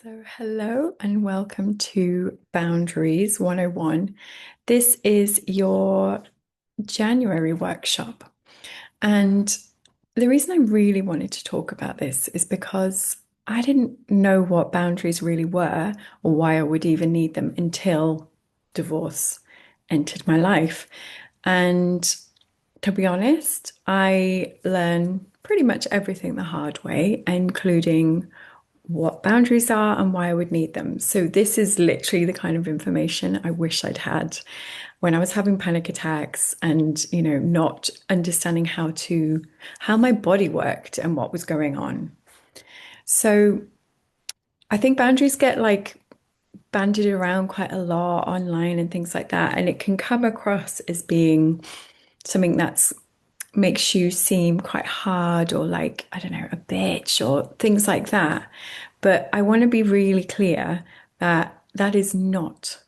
So, hello and welcome to Boundaries 101. This is your January workshop. And the reason I really wanted to talk about this is because I didn't know what boundaries really were or why I would even need them until divorce entered my life. And to be honest, I learned pretty much everything the hard way, including what boundaries are and why I would need them. So this is literally the kind of information I wish I'd had when I was having panic attacks and, not understanding how my body worked and what was going on. So I think boundaries get like bandied around quite a lot online and things like that. And it can come across as being something that's makes you seem quite hard or like, I don't know, a bitch or things like that. But I want to be really clear that that is not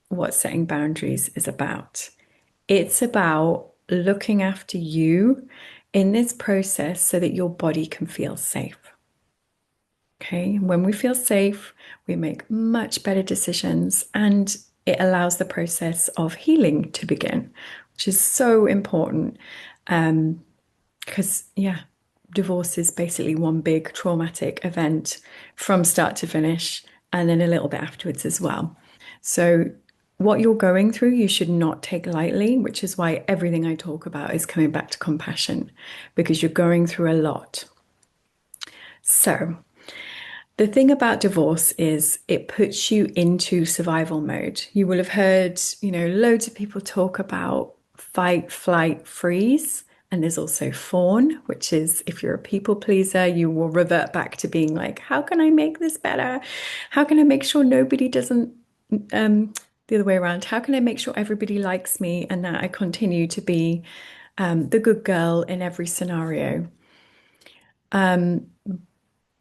what setting boundaries is about. It's about looking after you in this process so that your body can feel safe. Okay. When we feel safe, we make much better decisions and it allows the process of healing to begin, which is so important. Because, yeah, divorce is basically one big traumatic event from start to finish, and then a little bit afterwards as well. So, what you're going through, you should not take lightly, which is why everything I talk about is coming back to compassion because you're going through a lot. So, the thing about divorce is it puts you into survival mode. You will have heard, loads of people talk about fight, flight, freeze. And there's also fawn, which is if you're a people pleaser, you will revert back to being like, how can I make this better? How can I make sure nobody doesn't, the other way around, how can I make sure everybody likes me and that I continue to be the good girl in every scenario? But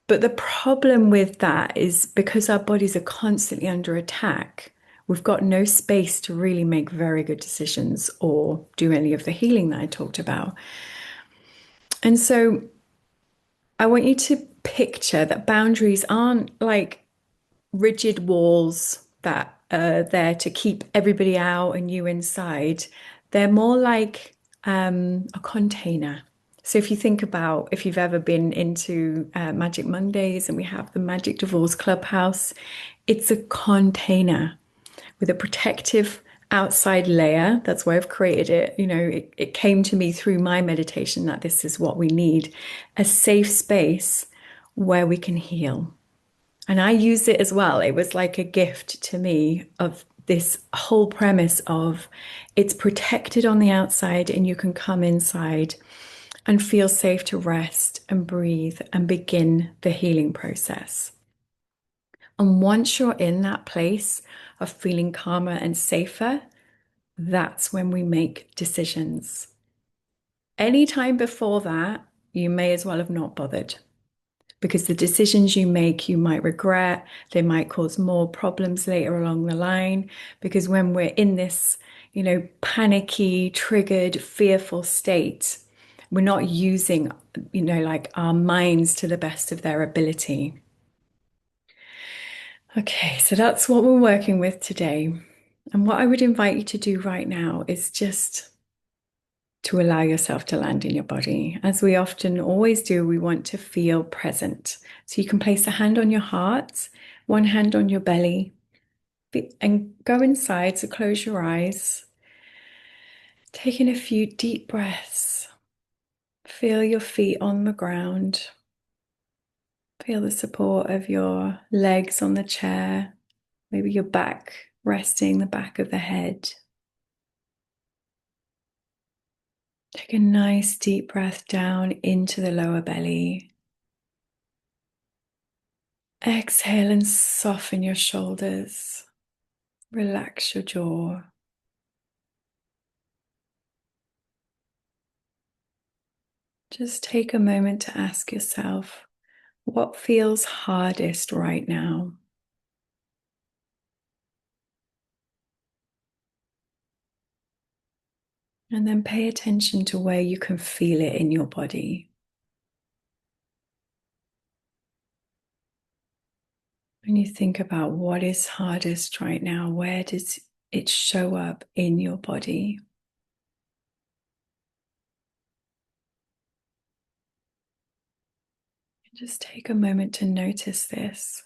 the problem with that is because our bodies are constantly under attack, we've got no space to really make very good decisions or do any of the healing that I talked about. And so I want you to picture that boundaries aren't like rigid walls that are there to keep everybody out and you inside. They're more like a container. So if you think about if you've ever been into Magic Mondays and we have the Magic Divorce Clubhouse, it's a container with a protective outside layer. That's why I've created it. It came to me through my meditation that this is what we need, a safe space where we can heal. And I used it as well. It was like a gift to me of this whole premise of it's protected on the outside and you can come inside and feel safe to rest and breathe and begin the healing process. And once you're in that place of feeling calmer and safer, that's when we make decisions. Anytime before that, you may as well have not bothered because the decisions you make, you might regret. They might cause more problems later along the line. Because when we're in this, panicky, triggered, fearful state, we're not using, like our minds to the best of their ability. Okay, so that's what we're working with today. And what I would invite you to do right now is just to allow yourself to land in your body. As we often always do, we want to feel present. So you can place a hand on your heart, one hand on your belly, and go inside. So close your eyes, taking a few deep breaths. Feel your feet on the ground. Feel the support of your legs on the chair, maybe your back resting the back of the head. Take a nice deep breath down into the lower belly. Exhale and soften your shoulders. Relax your jaw. Just take a moment to ask yourself, what feels hardest right now? And then pay attention to where you can feel it in your body. When you think about what is hardest right now, where does it show up in your body? Just take a moment to notice this.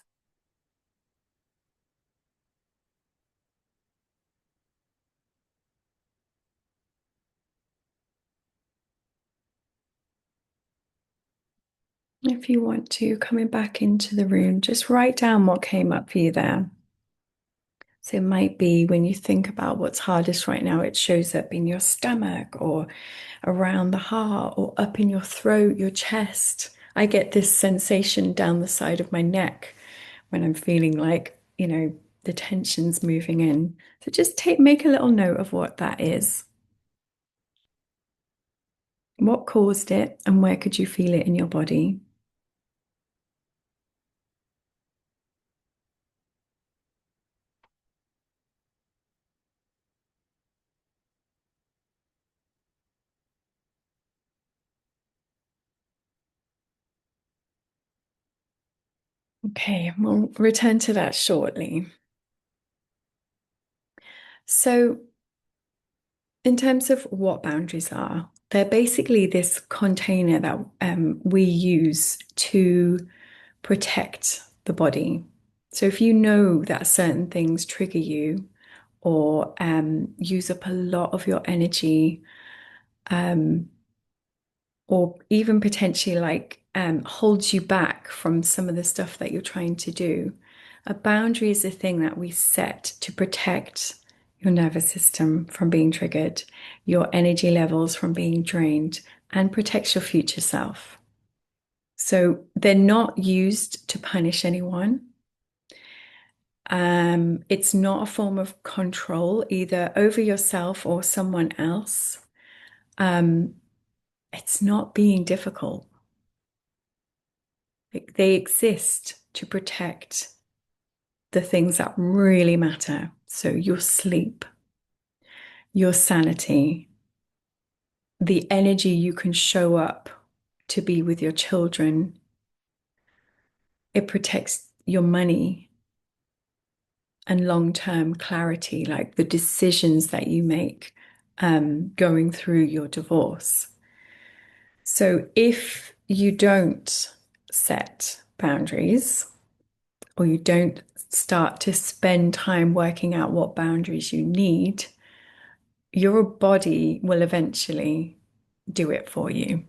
If you want to, coming back into the room, just write down what came up for you there. So it might be when you think about what's hardest right now, it shows up in your stomach or around the heart or up in your throat, your chest. I get this sensation down the side of my neck when I'm feeling like, the tension's moving in. So just make a little note of what that is. What caused it and where could you feel it in your body? Okay, we'll return to that shortly. So, in terms of what boundaries are, they're basically this container that we use to protect the body. So, if you know that certain things trigger you or use up a lot of your energy, um, or even potentially like holds you back from some of the stuff that you're trying to do. A boundary is a thing that we set to protect your nervous system from being triggered, your energy levels from being drained, and protects your future self. So they're not used to punish anyone. It's not a form of control either over yourself or someone else. Um, it's not being difficult. Like they exist to protect the things that really matter. So your sleep, your sanity, the energy you can show up to be with your children. It protects your money and long-term clarity, like the decisions that you make going through your divorce. So if you don't set boundaries, or you don't start to spend time working out what boundaries you need, your body will eventually do it for you.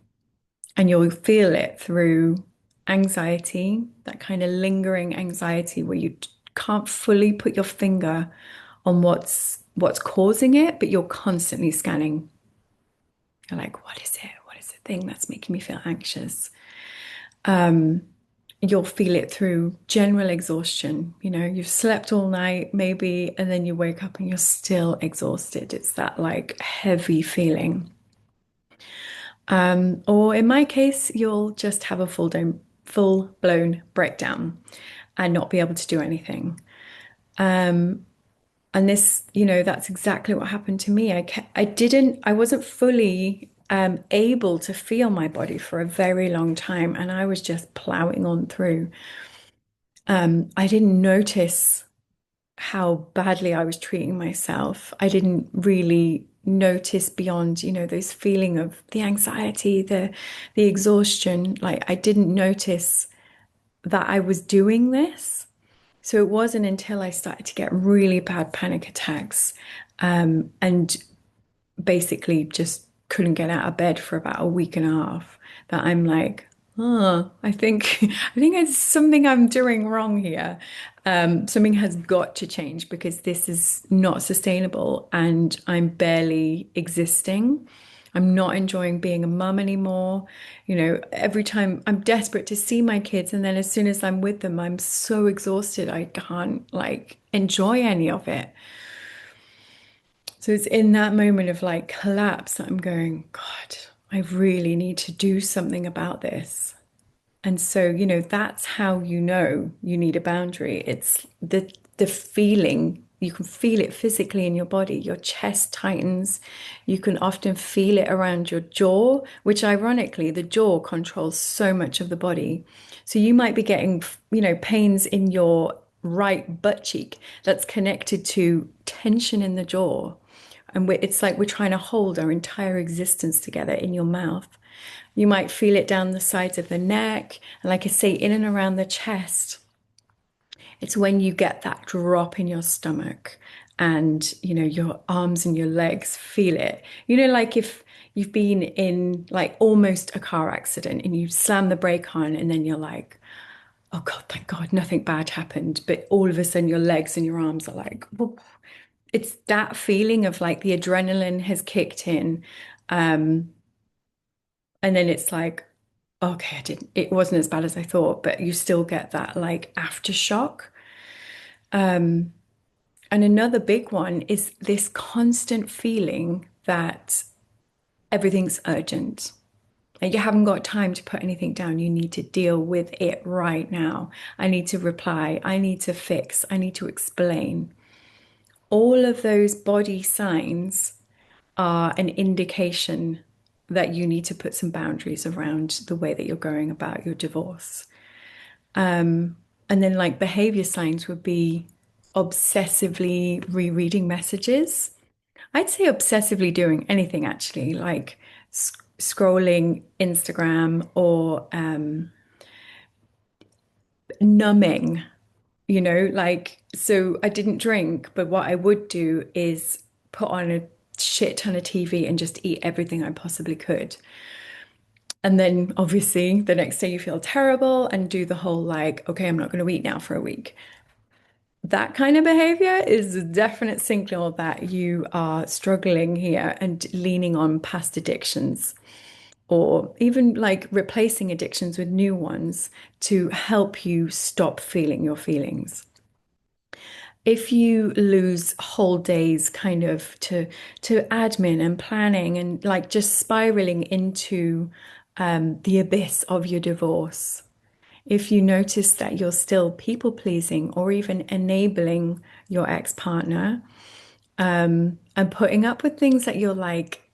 And you'll feel it through anxiety, that kind of lingering anxiety where you can't fully put your finger on what's causing it, but you're constantly scanning. You're like, what is it? What is the thing that's making me feel anxious? Um, you'll feel it through general exhaustion. You've slept all night, maybe, and then you wake up and you're still exhausted. It's that like heavy feeling. Or in my case, you'll just have a full blown breakdown and not be able to do anything. And this, that's exactly what happened to me. I wasn't fully able to feel my body for a very long time, and I was just plowing on through. I didn't notice how badly I was treating myself. I didn't really notice beyond, those feeling of the anxiety, the exhaustion. Like I didn't notice that I was doing this. So it wasn't until I started to get really bad panic attacks, and basically just couldn't get out of bed for about a week and a half that I'm like, oh, I think it's something I'm doing wrong here. Something has got to change because this is not sustainable and I'm barely existing. I'm not enjoying being a mum anymore. Every time I'm desperate to see my kids, and then as soon as I'm with them, I'm so exhausted, I can't like enjoy any of it. So it's in that moment of like collapse that I'm going, God, I really need to do something about this. And so, that's how you need a boundary. It's the feeling. You can feel it physically in your body. Your chest tightens. You can often feel it around your jaw, which ironically, the jaw controls so much of the body. So you might be getting, pains in your right butt cheek that's connected to tension in the jaw. And it's like we're trying to hold our entire existence together in your mouth. You might feel it down the sides of the neck, and like I say, in and around the chest. It's when you get that drop in your stomach and, your arms and your legs feel it. Like if you've been in like almost a car accident and you slam the brake on and then you're like, oh God, thank God, nothing bad happened. But all of a sudden your legs and your arms are like, whoop. It's that feeling of like the adrenaline has kicked in. Um, and then it's like, okay, it wasn't as bad as I thought, but you still get that like aftershock. Um, And another big one is this constant feeling that everything's urgent. And you haven't got time to put anything down. You need to deal with it right now. I need to reply. I need to fix. I need to explain. All of those body signs are an indication that you need to put some boundaries around the way that you're going about your divorce. And then, like, behavior signs would be obsessively rereading messages. I'd say obsessively doing anything actually, like scrolling Instagram or numbing, like, so I didn't drink, but what I would do is put on a shit ton of TV and just eat everything I possibly could. And then obviously the next day you feel terrible and do the whole like, okay, I'm not going to eat now for a week. That kind of behavior is a definite signal that you are struggling here and leaning on past addictions, or even like replacing addictions with new ones to help you stop feeling your feelings. If you lose whole days kind of to admin and planning and like just spiraling into the abyss of your divorce, if you notice that you're still people pleasing or even enabling your ex-partner, and putting up with things that you're like,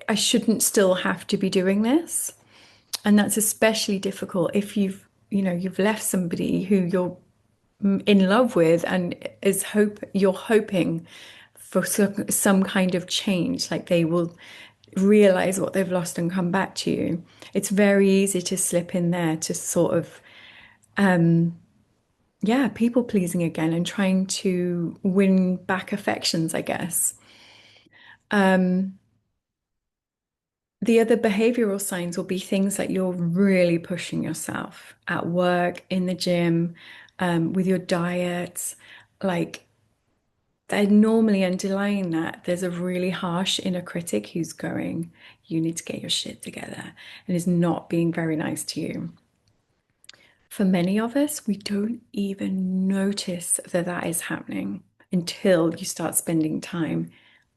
I shouldn't still have to be doing this. And that's especially difficult if you've left somebody who you're in love with and you're hoping for some kind of change, like they will realize what they've lost and come back to you. It's very easy to slip in there to sort of, yeah, people pleasing again and trying to win back affections, I guess. The other behavioral signs will be things that you're really pushing yourself at work, in the gym, with your diet. Like, they're normally underlying that there's a really harsh inner critic who's going, you need to get your shit together, and is not being very nice to you. For many of us, we don't even notice that that is happening until you start spending time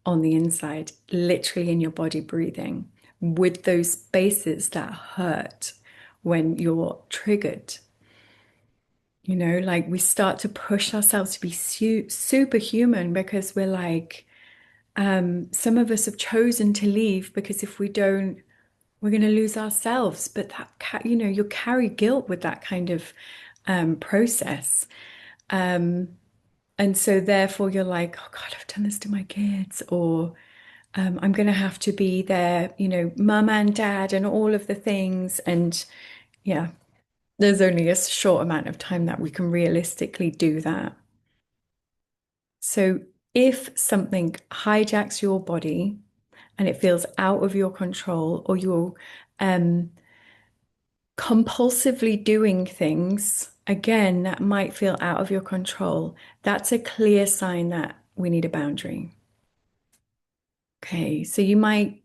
on the inside, literally in your body, breathing with those spaces that hurt when you're triggered. Like we start to push ourselves to be superhuman because we're like, some of us have chosen to leave because if we don't, we're going to lose ourselves. But you'll carry guilt with that kind of process. And so therefore you're like, oh God, I've done this to my kids, or I'm going to have to be there, mum and dad and all of the things. And yeah, there's only a short amount of time that we can realistically do that. So if something hijacks your body and it feels out of your control, or you're um, compulsively doing things, again, that might feel out of your control, that's a clear sign that we need a boundary. Okay, so you might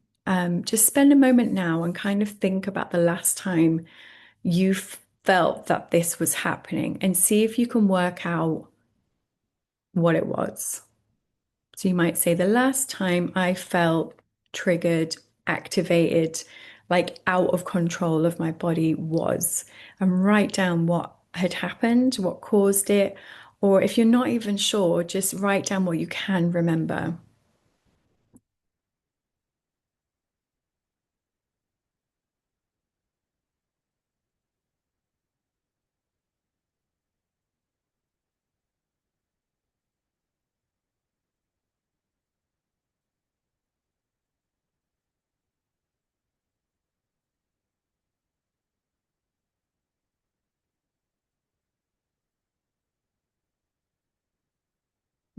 just spend a moment now and kind of think about the last time you felt that this was happening and see if you can work out what it was. So you might say, the last time I felt triggered, activated, like out of control of my body was, and write down what had happened, what caused it. Or if you're not even sure, just write down what you can remember.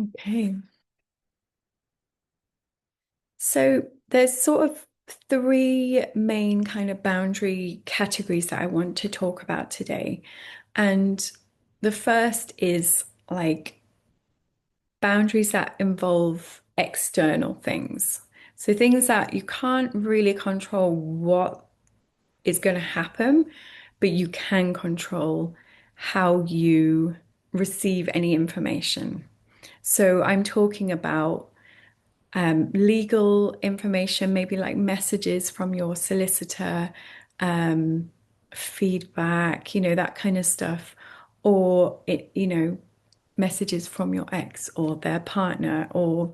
Okay. So there's sort of three main kind of boundary categories that I want to talk about today. And the first is like boundaries that involve external things. So things that you can't really control what is going to happen, but you can control how you receive any information. So I'm talking about legal information, maybe like messages from your solicitor, um, feedback, that kind of stuff, or messages from your ex or their partner, or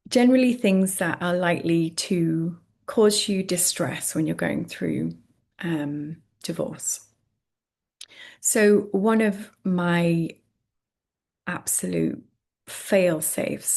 generally things that are likely to cause you distress when you're going through divorce. So one of my absolute fail safes